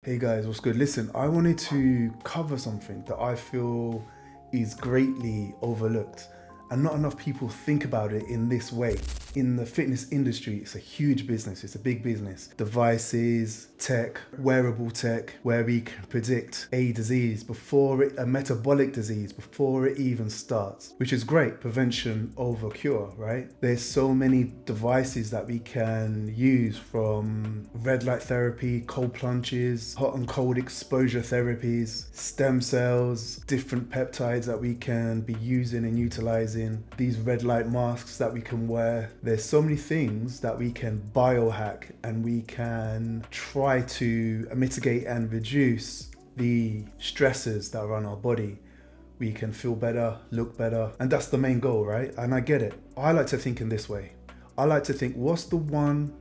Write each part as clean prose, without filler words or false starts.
Hey guys, what's good? Listen, I wanted to cover something that I feel is greatly overlooked, and not enough people think about it in this way. In the fitness industry, it's a huge business, it's a big business. Devices, tech, wearable tech, where we can predict a disease a metabolic disease before it even starts, which is great. Prevention over cure, right? There's so many devices that we can use, from red light therapy, cold plunges, hot and cold exposure therapies, stem cells, different peptides that we can be using and utilizing, these red light masks that we can wear. There's so many things that we can biohack, and we can try to mitigate and reduce the stresses that are on our body. We can feel better, look better, and that's the main goal, right? And I get it. I like to think in this way. I like to think, what's the one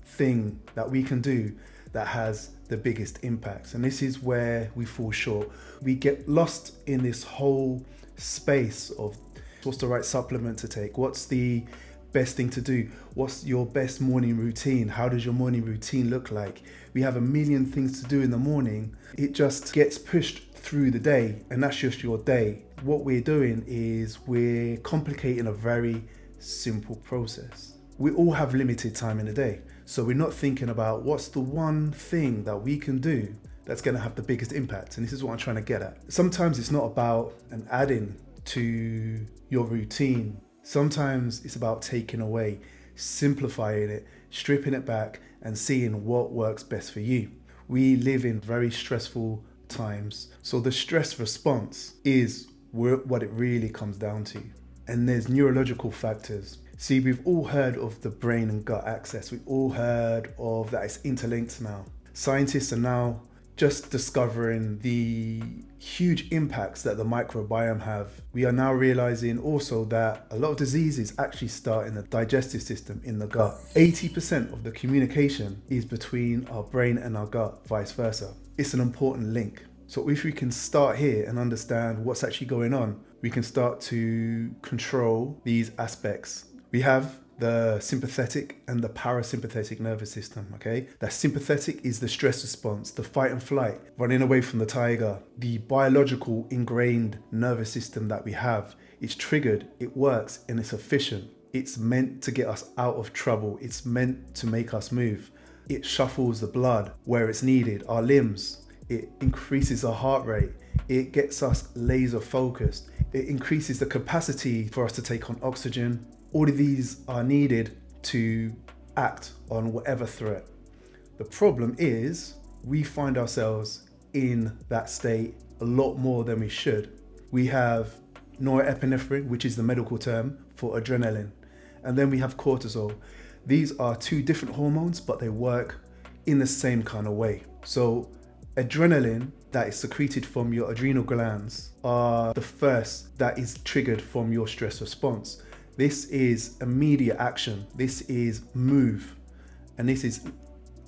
thing that we can do that has the biggest impacts? And this is where we fall short. We get lost in this whole space of what's the right supplement to take, what's the best thing to do, what's your best morning routine, how does your morning routine look like. We have a million things to do in the morning. It just gets pushed through the day, and that's just your day. What we're doing is we're complicating a very simple process. We all have limited time in a day, so we're not thinking about what's the one thing that we can do that's going to have the biggest impact. And this is what I'm trying to get at. Sometimes it's not about an add-in to your routine. Sometimes it's about taking away, simplifying it, stripping it back, and seeing what works best for you. We live in very stressful times, so the stress response is what it really comes down to. And there's neurological factors. See, we've all heard of the brain and gut axis. We've all heard of that it's interlinked now. Scientists are now just discovering the huge impacts that the microbiome have. We are now realizing also that a lot of diseases actually start in the digestive system, in the gut. 80% of the communication is between our brain and our gut, vice versa. It's an important link. So if we can start here and understand what's actually going on, we can start to control these aspects. We have the sympathetic and the parasympathetic nervous system, okay? The sympathetic is the stress response, the fight and flight, running away from the tiger. The biological ingrained nervous system that we have, it's triggered, it works, and it's efficient. It's meant to get us out of trouble. It's meant to make us move. It shuffles the blood where it's needed, our limbs. It increases our heart rate. It gets us laser focused. It increases the capacity for us to take on oxygen. All of these are needed to act on whatever threat. The problem is we find ourselves in that state a lot more than we should. We have norepinephrine, which is the medical term for adrenaline, and then we have cortisol. These are two different hormones, but they work in the same kind of way. So adrenaline that is secreted from your adrenal glands are the first that is triggered from your stress response. This is immediate action. This is move. And this is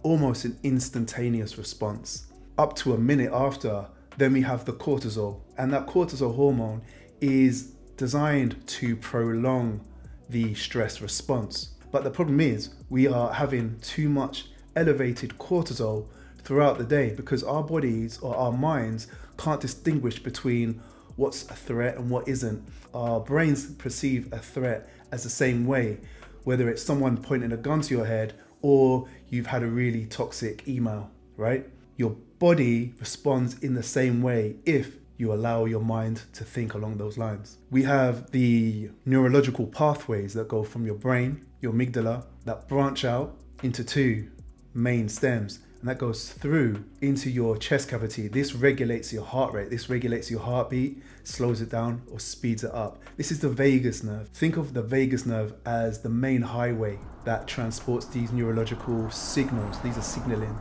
almost an instantaneous response. Up to a minute after, then we have the cortisol. And that cortisol hormone is designed to prolong the stress response. But the problem is we are having too much elevated cortisol throughout the day because our bodies or our minds can't distinguish between what's a threat and what isn't. Our brains perceive a threat as the same way, whether it's someone pointing a gun to your head or you've had a really toxic email, right? Your body responds in the same way if you allow your mind to think along those lines. We have the neurological pathways that go from your brain, your amygdala, that branch out into two main stems. And that goes through into your chest cavity. This regulates your heart rate. This regulates your heartbeat, slows it down or speeds it up. This is the vagus nerve. Think of the vagus nerve as the main highway that transports these neurological signals. These are signaling.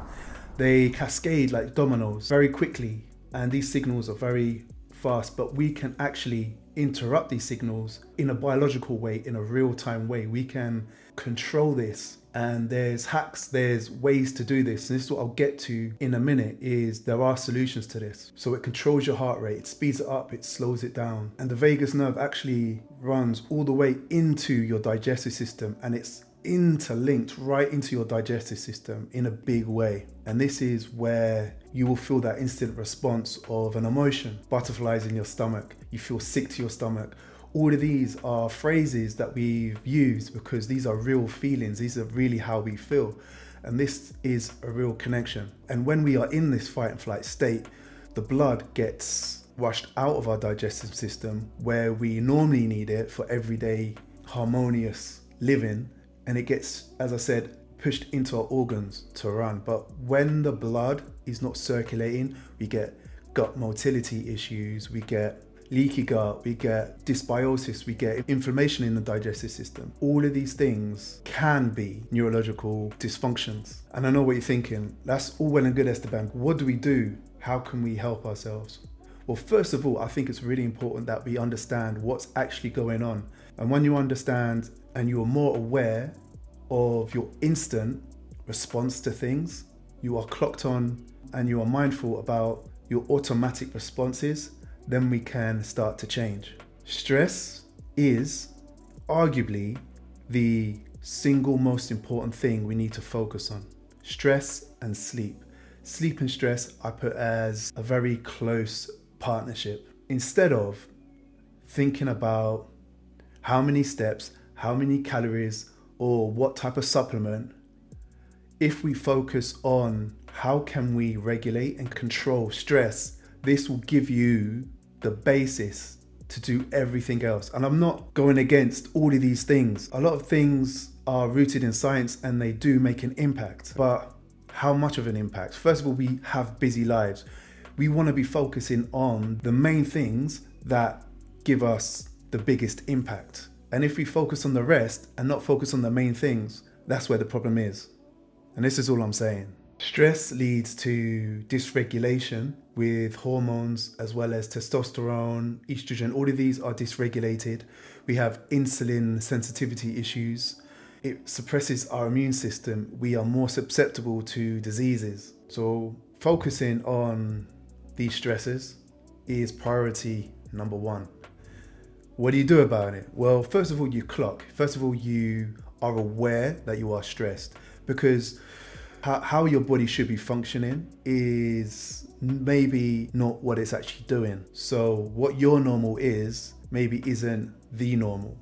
They cascade like dominoes very quickly, and these signals are very fast, but we can actually interrupt these signals in a biological way, in a real-time way. We can control this. And there's hacks, there's ways to do this. And this is what I'll get to in a minute, is there are solutions to this. So it controls your heart rate, it speeds it up, it slows it down. And the vagus nerve actually runs all the way into your digestive system, and it's interlinked right into your digestive system in a big way. And this is where you will feel that instant response of an emotion, butterflies in your stomach, you feel sick to your stomach. All of these are phrases that we've used because these are real feelings. These are really how we feel. And this is a real connection. And when we are in this fight and flight state, the blood gets rushed out of our digestive system where we normally need it for everyday harmonious living. And it gets, as I said, pushed into our organs to run. But when the blood is not circulating, we get gut motility issues, we get leaky gut, we get dysbiosis, we get inflammation in the digestive system. All of these things can be neurological dysfunctions. And I know what you're thinking, that's all well and good, Esteban. What do we do? How can we help ourselves? Well, first of all, I think it's really important that we understand what's actually going on. And when you understand and you are more aware of your instant response to things, you are clocked on and you are mindful about your automatic responses, then we can start to change. Stress is arguably the single most important thing we need to focus on. Stress and sleep. Sleep and stress I put as a very close partnership. Instead of thinking about how many steps, how many calories, or what type of supplement, if we focus on how can we regulate and control stress, this will give you the basis to do everything else. And I'm not going against all of these things. A lot of things are rooted in science and they do make an impact, but how much of an impact? First of all, we have busy lives. We want to be focusing on the main things that give us the biggest impact. And if we focus on the rest and not focus on the main things, that's where the problem is. And this is all I'm saying. Stress leads to dysregulation with hormones as well as testosterone, estrogen. All of these are dysregulated. We have insulin sensitivity issues. It suppresses our immune system. We are more susceptible to diseases. So focusing on these stresses is priority number one. What do you do about it? Well, first of all, you clock. First of all, you are aware that you are stressed, because how your body should be functioning is maybe not what it's actually doing. So what your normal is maybe isn't the normal.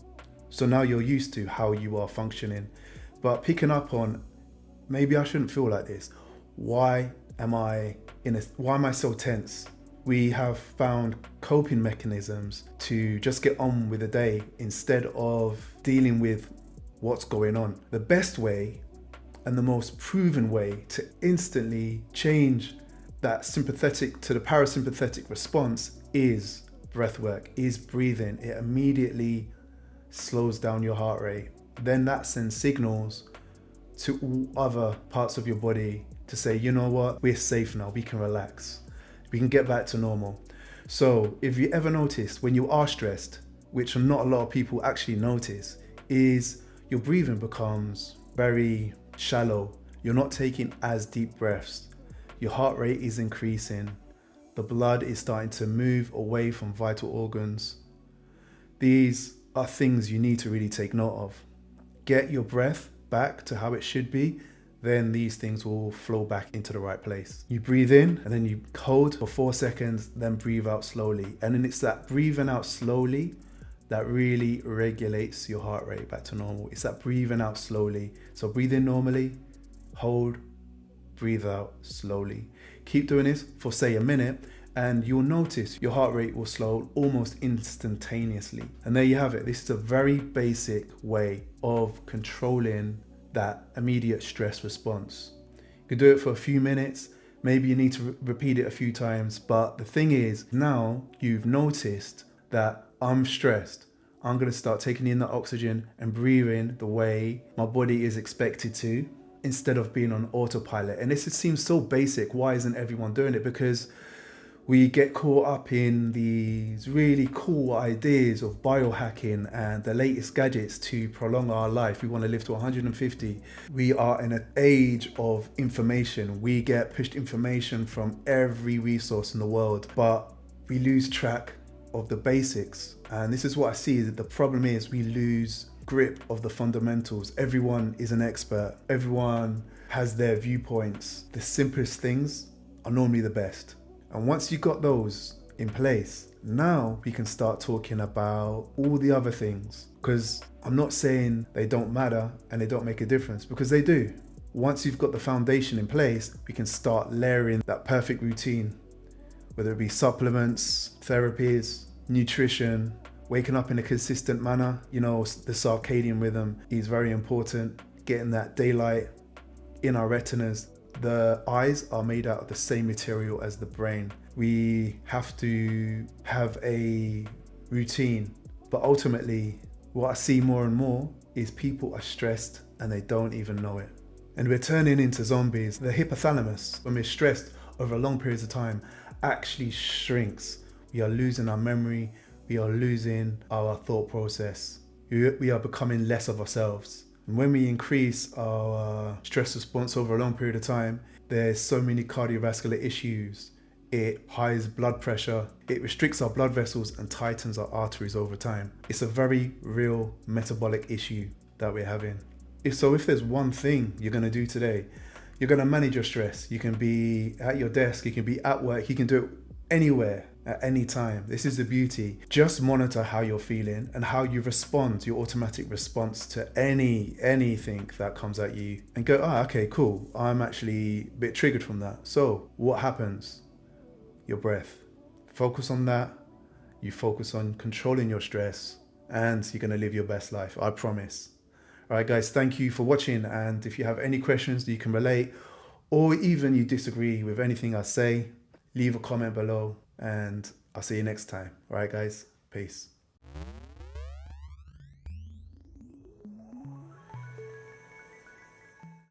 So now you're used to how you are functioning, but picking up on maybe I shouldn't feel like this. Why am I so tense? We have found coping mechanisms to just get on with the day instead of dealing with what's going on. The best way and the most proven way to instantly change that sympathetic to the parasympathetic response is breath work, is breathing. It immediately slows down your heart rate. Then that sends signals to all other parts of your body to say, you know what, we're safe now, we can relax, we can get back to normal. So if you ever notice when you are stressed, which not a lot of people actually notice, is your breathing becomes very shallow. You're not taking as deep breaths. Your heart rate is increasing. The blood is starting to move away from vital organs. These are things you need to really take note of. Get your breath back to how it should be, then these things will flow back into the right place. You breathe in and then you hold for 4 seconds, then breathe out slowly. And then it's that breathing out slowly that really regulates your heart rate back to normal. It's that breathing out slowly. So breathe in normally, hold, breathe out slowly. Keep doing this for say a minute and you'll notice your heart rate will slow almost instantaneously. And there you have it. This is a very basic way of controlling that immediate stress response. You can do it for a few minutes. Maybe you need to repeat it a few times. But the thing is, now you've noticed that I'm stressed. I'm going to start taking in the oxygen and breathing the way my body is expected to, instead of being on autopilot. And this seems so basic. Why isn't everyone doing it? Because we get caught up in these really cool ideas of biohacking and the latest gadgets to prolong our life. We want to live to 150. We are in an age of information. We get pushed information from every resource in the world, but we lose track of the basics. And this is what I see that the problem is, we lose grip of the fundamentals. Everyone is an expert. Everyone has their viewpoints. The simplest things are normally the best. And once you got those in place, now we can start talking about all the other things. Because I'm not saying they don't matter and they don't make a difference, because they do. Once you've got the foundation in place, we can start layering that perfect routine, whether it be supplements, therapies, nutrition, waking up in a consistent manner. You know, the circadian rhythm is very important. Getting that daylight in our retinas. The eyes are made out of the same material as the brain. We have to have a routine, but ultimately what I see more and more is people are stressed and they don't even know it. And we're turning into zombies. The hypothalamus, when we're stressed over long periods of time, actually shrinks. We are losing our memory. We are losing our thought process. We are becoming less of ourselves. And when we increase our stress response over a long period of time, there's so many cardiovascular issues. It highs blood pressure, it restricts our blood vessels and tightens our arteries over time. It's a very real metabolic issue that we're having. If there's one thing you're gonna do today, you're gonna manage your stress. You can be at your desk, you can be at work, you can do it anywhere, at any time. This is the beauty. Just monitor how you're feeling and how you respond, your automatic response to anything that comes at you, and go, okay, cool. I'm actually a bit triggered from that. So what happens? Your breath. Focus on that. You focus on controlling your stress and you're going to live your best life. I promise. All right, guys, thank you for watching. And if you have any questions that you can relate, or even you disagree with anything I say, leave a comment below and I'll see you next time. All right, guys, peace.